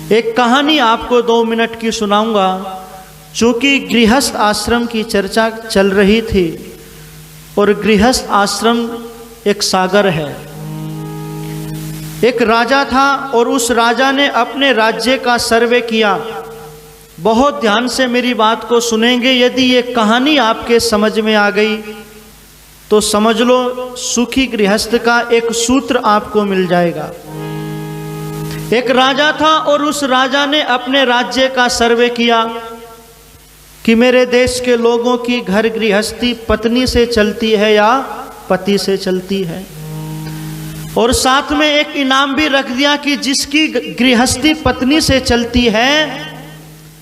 एक कहानी आपको 2 मिनट की सुनाऊंगा। चूंकि गृहस्थ आश्रम की चर्चा चल रही थी और गृहस्थ आश्रम एक सागर है। एक राजा था और उस राजा ने अपने राज्य का सर्वे किया। बहुत ध्यान से मेरी बात को सुनेंगे। यदि ये कहानी आपके समझ में आ गई तो समझ लो सुखी गृहस्थ का एक सूत्र आपको मिल जाएगा। एक राजा था और उस राजा ने अपने राज्य का सर्वे किया कि मेरे देश के लोगों की घर गृहस्थी पत्नी से चलती है या पति से चलती है। और साथ में एक इनाम भी रख दिया कि जिसकी गृहस्थी पत्नी से चलती है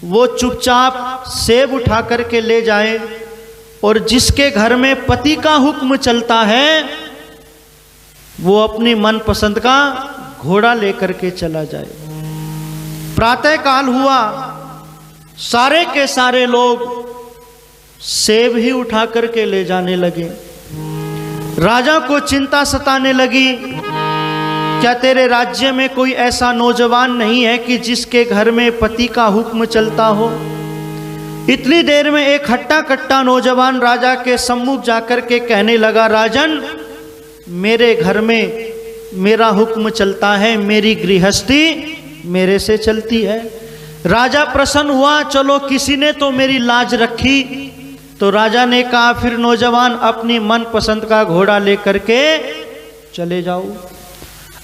वो चुपचाप सेब उठा करके ले जाए, और जिसके घर में पति का हुक्म चलता है वो अपनी मनपसंद का घोड़ा लेकर के चला जाए। प्रातः काल हुआ, सारे के सारे लोग सेब ही उठा करके ले जाने लगे। राजा को चिंता सताने लगी, क्या तेरे राज्य में कोई ऐसा नौजवान नहीं है कि जिसके घर में पति का हुक्म चलता हो? इतनी देर में एक हट्टा कट्टा नौजवान राजा के सम्मुख जाकर के कहने लगा, राजन, मेरे घर में मेरा हुक्म चलता है, मेरी गृहस्थी मेरे से चलती है। राजा प्रसन्न हुआ, चलो किसी ने तो मेरी लाज रखी। तो राजा ने कहा, फिर नौजवान अपनी मनपसंद का घोड़ा लेकर के चले जाओ।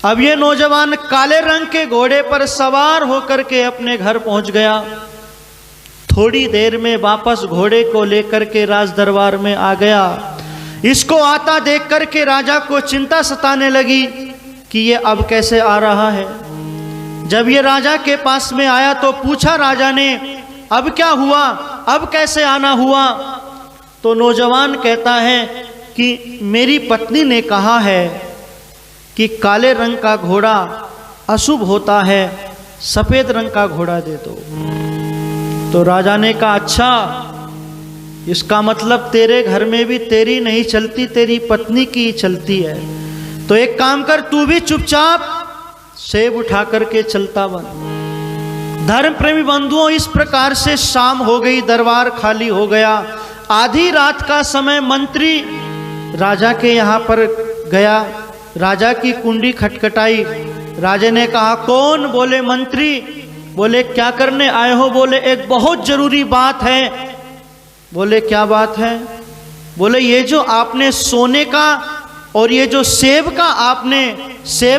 अब ये नौजवान काले रंग के घोड़े पर सवार होकर के अपने घर पहुंच गया। थोड़ी देर में वापस घोड़े को लेकर के राज दरबार में आ गया। इसको आता देख करके राजा को चिंता सताने लगी कि ये अब कैसे आ रहा है। जब ये राजा के पास में आया तो पूछा राजा ने, अब क्या हुआ, अब कैसे आना हुआ? तो नौजवान कहता है कि मेरी पत्नी ने कहा है कि काले रंग का घोड़ा अशुभ होता है, सफेद रंग का घोड़ा दे दो। तो राजा ने कहा, अच्छा, इसका मतलब तेरे घर में भी तेरी नहीं चलती, तेरी पत्नी की चलती है। तो एक काम कर, तू भी चुपचाप सेब उठा करके चलता बन। धर्म प्रेमी बंधुओं, इस प्रकार से शाम हो गई, दरबार खाली हो गया। आधी रात का समय मंत्री राजा के यहाँ पर गया। राजा की कुंडी खटखटाई। राजा ने कहा, कौन? बोले मंत्री। बोले क्या करने आए हो? बोले एक बहुत जरूरी बात है। बोले क्या बात है? बोले ये जो आपने सोने का और ये जो सेब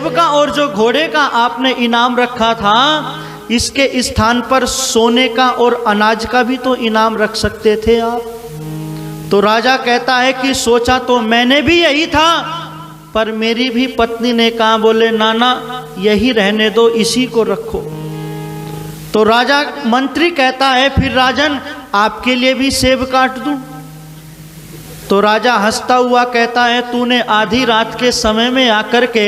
का और जो घोड़े का आपने इनाम रखा था, इसके स्थान पर सोने का और अनाज का भी तो इनाम रख सकते थे आप। तो राजा कहता है कि सोचा तो मैंने भी यही था, पर मेरी भी पत्नी ने कहा, बोले नाना यही रहने दो, इसी को रखो। तो राजा मंत्री कहता है, फिर राजन आपके लिए भी सेब काट दूं? तो राजा हंसता हुआ कहता है, तूने आधी रात के समय में आकर के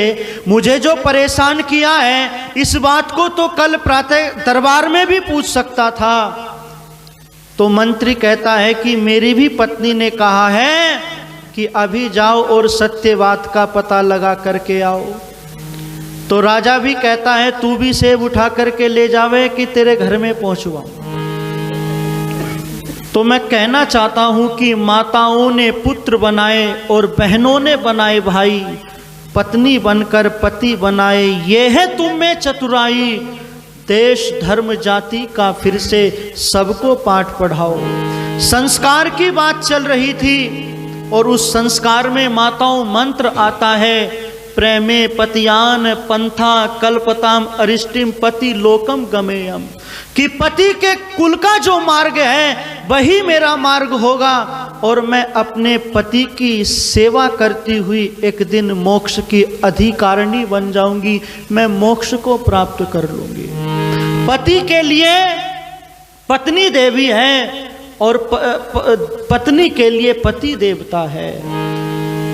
मुझे जो परेशान किया है, इस बात को तो कल प्रातः दरबार में भी पूछ सकता था। तो मंत्री कहता है कि मेरी भी पत्नी ने कहा है कि अभी जाओ और सत्य बात का पता लगा करके आओ। तो राजा भी कहता है, तू भी सेब उठा करके ले जावे कि तेरे घर में पहुंचवाऊं। तो मैं कहना चाहता हूं कि माताओं ने पुत्र बनाए और बहनों ने बनाए भाई, पत्नी बनकर पति बनाए, ये है तुम में चतुराई। देश धर्म जाति का फिर से सबको पाठ पढ़ाओ। संस्कार की बात चल रही थी और उस संस्कार में माताओं मंत्र आता है, प्रेमे पतियान पंथा कल्पताम अरिष्टिम पति लोकम गमेयम, कि पति के कुल का जो मार्ग है वही मेरा मार्ग होगा और मैं अपने पति की सेवा करती हुई एक दिन मोक्ष की अधिकारिणी बन जाऊंगी, मैं मोक्ष को प्राप्त कर लूंगी। पति के लिए पत्नी देवी है और पत्नी के लिए पति देवता है।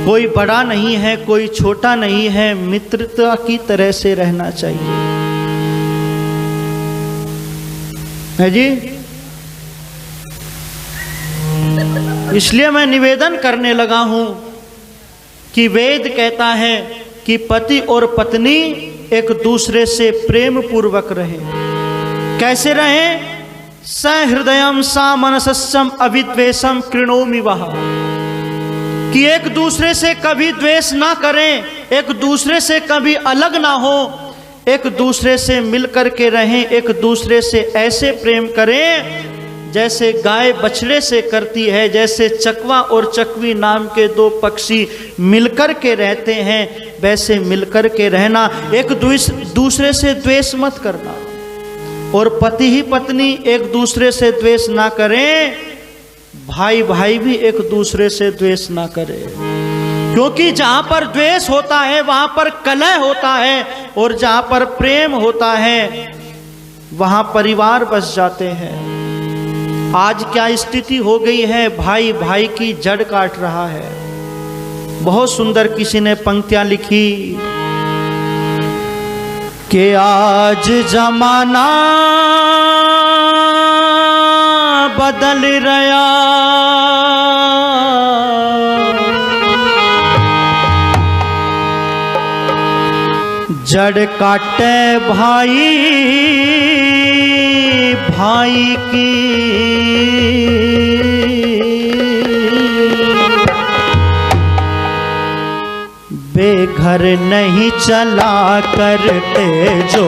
कोई बड़ा नहीं है, कोई छोटा नहीं है, मित्रता की तरह से रहना चाहिए, है जी। इसलिए मैं निवेदन करने लगा हूं कि वेद कहता है कि पति और पत्नी एक दूसरे से प्रेम पूर्वक रहें। कैसे रहें? सहृदयम सामनसस्यम अविद्वेषम कृणोमि वह, कि एक दूसरे से कभी द्वेष ना करें, एक दूसरे से कभी अलग ना हो, एक दूसरे से मिलकर के रहें, एक दूसरे से ऐसे प्रेम करें जैसे गाय बछड़े से करती है, जैसे चकवा और चकवी नाम के दो पक्षी मिलकर के रहते हैं, वैसे मिलकर के रहना। एक दूसरे से द्वेष मत करना, और पति ही पत्नी एक दूसरे से द्वेष ना करें, भाई भाई भी एक दूसरे से द्वेष ना करें, क्योंकि जहां पर द्वेष होता है वहां पर कलह होता है, और जहां पर प्रेम होता है वहां परिवार बस जाते हैं। आज क्या स्थिति हो गई है, भाई भाई की जड़ काट रहा है। बहुत सुंदर किसी ने पंक्तियां लिखी कि आज जमाना बदल रहा, जड़ काटे भाई भाई की, बेघर नहीं चला करते जो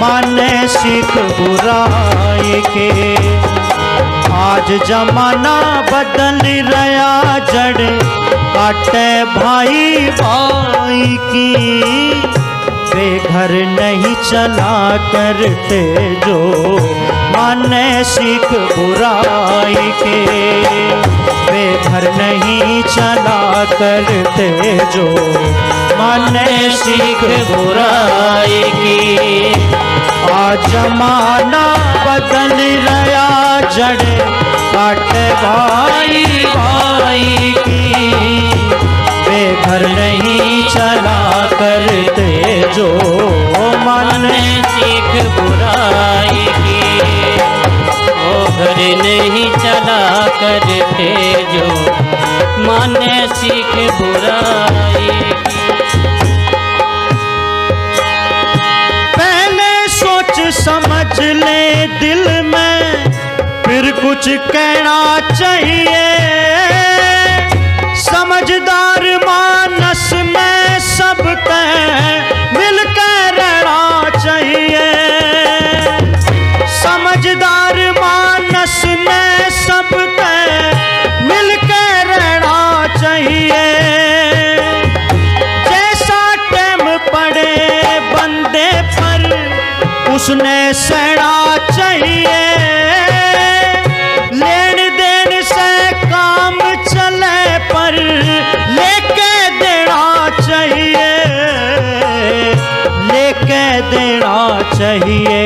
माने सीख बुराई के। आज जमाना बदल रहा, जड़ काटे भाई भाई की, बेघर नहीं चला करते जो माने सीख बुराई के, बेघर नहीं चला करते जो माने सीख बुराई की। आज जमाना बदल रहा, जड़ काटे भाई भाई की, बेघर नहीं चला करते जो माने सीख बुराई की, ओ घर नहीं चला करते जो माने सीख बुराई की। पहले सोच समझ ले दिल में, फिर कुछ कहना चाहिए, समझदार मानस में सबके मिलकर रहना चाहिए, समझदार मानस में सबके मिलकर रहना चाहिए। जैसा टाइम पड़े बंदे पर उसने सहना चाहिए, लेन देन से काम चले पर लेके देना चाहिए, लेके देना चाहिए।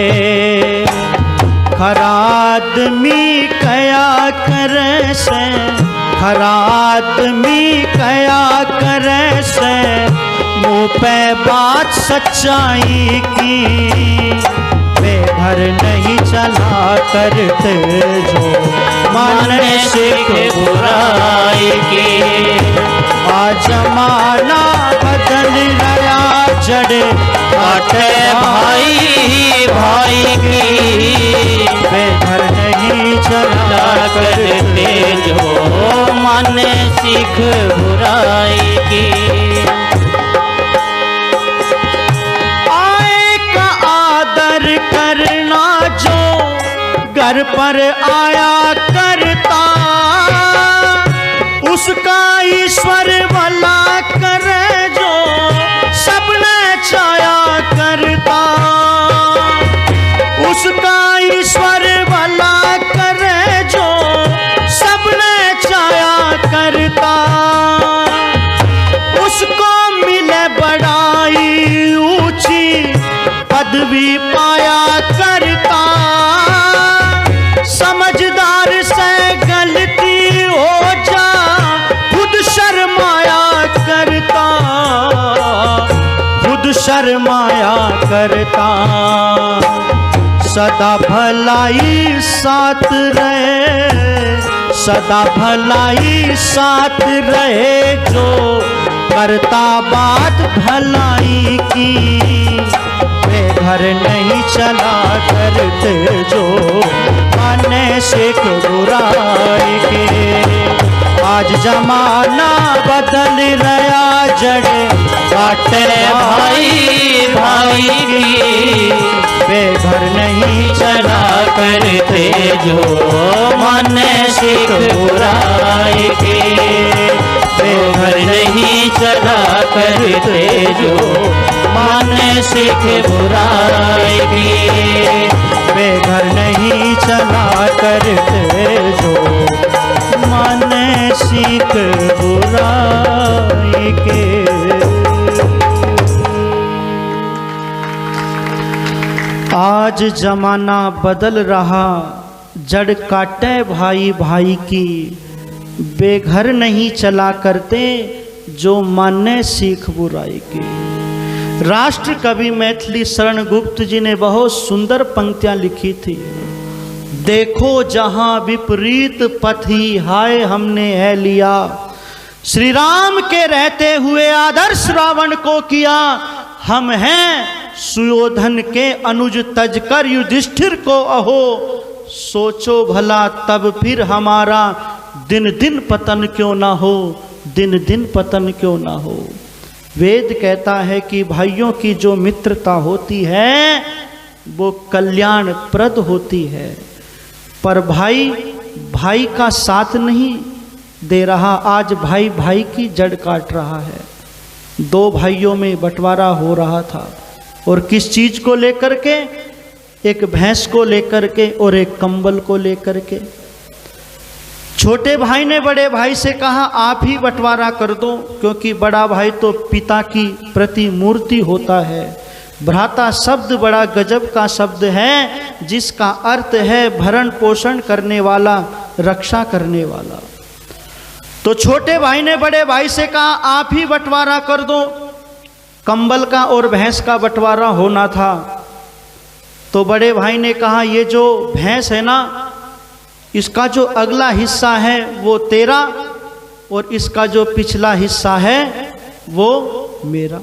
खरा आदमी कया करे से, खरा आदमी कया करे से, मुँह पे बात सच्चाई की, बेघर नहीं चला करते जो माने सीख बुराई की। आज जमाना बदल गया, जड़ काटे भाई भाई की, बेघर नहीं चला करते जो माने सीख बुराई की। करना जो घर पर आया करता, उसका ईश्वर भला करे जो सबने चाया करता, उसका ईश्वर भला करे जो सबने चाया करता, उसको मिले बड़ाई ऊंची पदवी पाया करता, समझदार से गलती हो जा खुद शर्माया करता, खुद शर्माया करता। सदा भलाई साथ रहे, सदा भलाई साथ रहे जो करता बात भलाई की, बेघर नहीं चला करते जो माने सिख बुराई के। आज जमाना बदल रहा जड़ काटे भाई भाई की बेघर नहीं चला करते जो माने सिख बुराई के। बेघर नहीं चला करते जो माने सिख बुराई की। बेघर नहीं चला करते जो माने सिख बुराई के। आज जमाना बदल रहा जड़ काटे भाई भाई की। बेघर नहीं चला करते जो माने सीख बुराई की। राष्ट्र कवि मैथिली शरण गुप्त जी ने बहुत सुंदर पंक्तियां लिखी थी। देखो जहां विपरीत पथी हाय हमने है लिया। श्री राम के रहते हुए आदर्श रावण को किया। हम हैं सुयोधन के अनुज तजकर युधिष्ठिर को अहो। सोचो भला तब फिर हमारा दिन दिन पतन क्यों ना हो, दिन दिन पतन क्यों ना हो। वेद कहता है कि भाइयों की जो मित्रता होती है वो कल्याणप्रद होती है, पर भाई भाई का साथ नहीं दे रहा। आज भाई भाई की जड़ काट रहा है। दो भाइयों में बंटवारा हो रहा था, और किस चीज को लेकर के? एक भैंस को लेकर के और एक कंबल को लेकर के। छोटे भाई ने बड़े भाई से कहा आप ही बंटवारा कर दो, क्योंकि बड़ा भाई तो पिता की प्रतिमूर्ति होता है। भ्राता शब्द बड़ा गजब का शब्द है, जिसका अर्थ है भरण पोषण करने वाला, रक्षा करने वाला। तो छोटे भाई ने बड़े भाई से कहा आप ही बंटवारा कर दो। कंबल का और भैंस का बंटवारा होना था। तो बड़े भाई ने कहा ये जो भैंस है ना, इसका जो अगला हिस्सा है वो तेरा, और इसका जो पिछला हिस्सा है वो मेरा।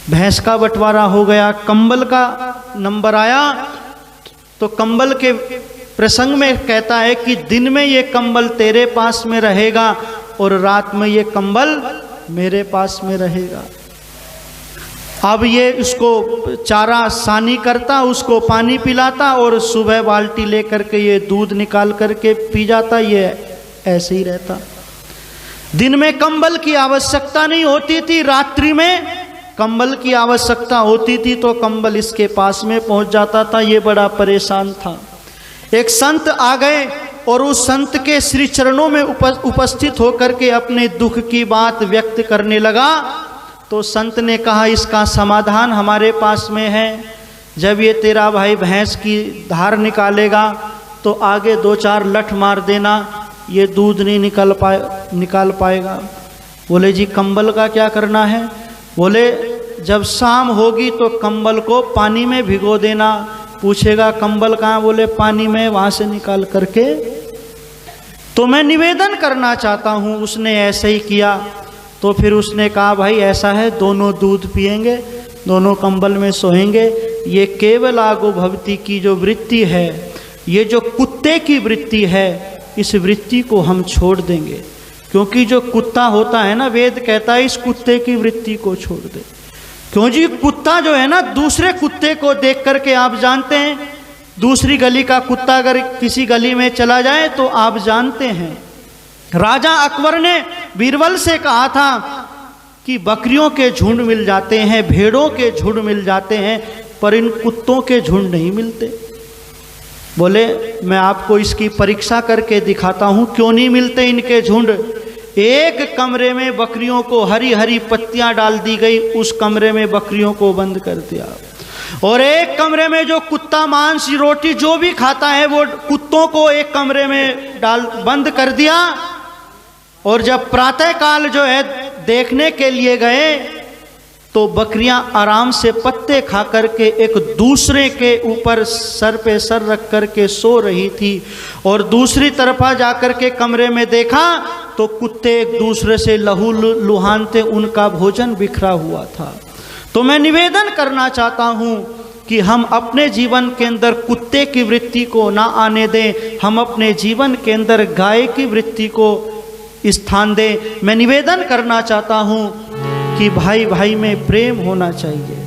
भैंस का बंटवारा हो गया। कंबल का नंबर आया तो कंबल के प्रसंग में कहता है कि दिन में ये कंबल तेरे पास में रहेगा और रात में ये कंबल मेरे पास में रहेगा। अब ये उसको चारा सानी करता, उसको पानी पिलाता, और सुबह बाल्टी लेकर के ये दूध निकाल करके पी जाता। ये ऐसे ही रहता। दिन में कंबल की आवश्यकता नहीं होती थी, रात्रि में कंबल की आवश्यकता होती थी तो कंबल इसके पास में पहुंच जाता था। ये बड़ा परेशान था। एक संत आ गए और उस संत के श्री चरणों में उपस्थित होकर के अपने दुख की बात व्यक्त करने लगा। तो संत ने कहा इसका समाधान हमारे पास में है। जब ये तेरा भाई भैंस की धार निकालेगा तो आगे दो चार लठ मार देना, ये दूध नहीं निकाल पाएगा। बोले जी कंबल का क्या करना है? बोले जब शाम होगी तो कंबल को पानी में भिगो देना। पूछेगा कंबल कहाँ? बोले पानी में, वहाँ से निकाल करके। तो मैं निवेदन करना चाहता हूँ। उसने ऐसे ही किया। तो फिर उसने कहा भाई ऐसा है, दोनों दूध पिएंगे, दोनों कंबल में सोएंगे। ये केवल आगो भक्ति की जो वृत्ति है, ये जो कुत्ते की वृत्ति है, इस वृत्ति को हम छोड़ देंगे। क्योंकि जो कुत्ता होता है ना, वेद कहता है इस कुत्ते की वृत्ति को छोड़ दे। क्यों जी? कुत्ता जो है ना, दूसरे कुत्ते को देख करके आप जानते हैं, दूसरी गली का कुत्ता अगर किसी गली में चला जाए तो आप जानते हैं। राजा अकबर ने बीरबल से कहा था कि बकरियों के झुंड मिल जाते हैं, भेड़ों के झुंड मिल जाते हैं, पर इन कुत्तों के झुंड नहीं मिलते। बोले मैं आपको इसकी परीक्षा करके दिखाता हूँ क्यों नहीं मिलते इनके झुंड। एक कमरे में बकरियों को हरी हरी पत्तियां डाल दी गई, उस कमरे में बकरियों को बंद कर दिया। और एक कमरे में जो कुत्ता मांस रोटी जो भी खाता है वो कुत्तों को एक कमरे में बंद कर दिया। और जब प्रातः काल जो है देखने के लिए गए तो बकरियां आराम से पत्ते खा करके एक दूसरे के ऊपर सर पे सर रख करके सो रही थी। और दूसरी तरफा जाकर के कमरे में देखा तो कुत्ते एक दूसरे से लहू लुहानते, उनका भोजन बिखरा हुआ था। तो मैं निवेदन करना चाहता हूँ कि हम अपने जीवन के अंदर कुत्ते की वृत्ति को ना आने दें, हम अपने जीवन के अंदर गाय की वृत्ति को स्थान दें। मैं निवेदन करना चाहता हूँ कि भाई भाई में प्रेम होना चाहिए।